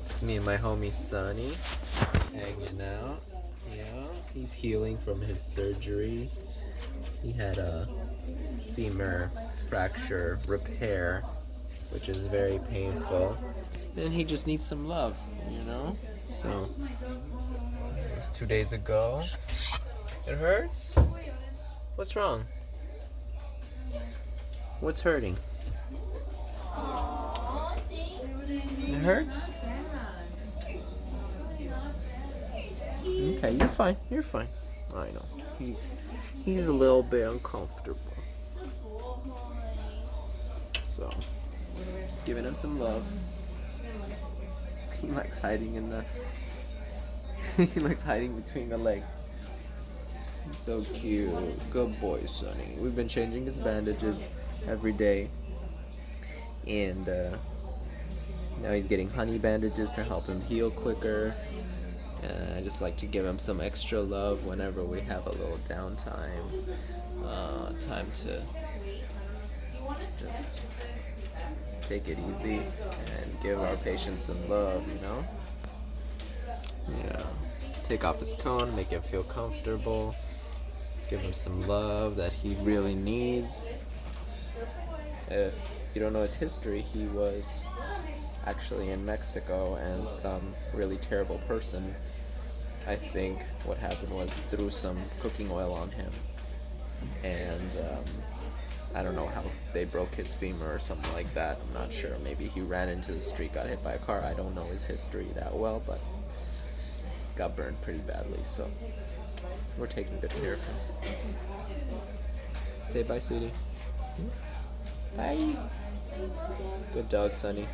It's me and my homie Sonny hanging out. Yeah, he's healing from his surgery. He had a femur fracture repair, which is very painful. And he just needs some love, you know? So, it was 2 days ago. It hurts? What's wrong? What's hurting? It hurts? Okay, you're fine. You're fine. I know. He's a little bit uncomfortable. So, just giving him some love. He likes hiding in the he likes hiding between the legs. He's so cute. Good boy, Sonny. We've been changing his bandages every day. And now he's getting honey bandages to help him heal quicker. I just like to give him some extra love whenever we have a little downtime. Time to just take it easy and give our patients some love, you know? Yeah. Take off his cone, make him feel comfortable. Give him some love that he really needs. If you don't know his history, he was actually in Mexico, and some really terrible person, I think what happened was, threw some cooking oil on him, and I don't know how they broke his femur or something like that. I'm not sure. Maybe he ran into the street, got hit by a car. I don't know his history that well, but got burned pretty badly, so we're taking good care of him. Say bye, sweetie. Bye. Good dog, Sonny.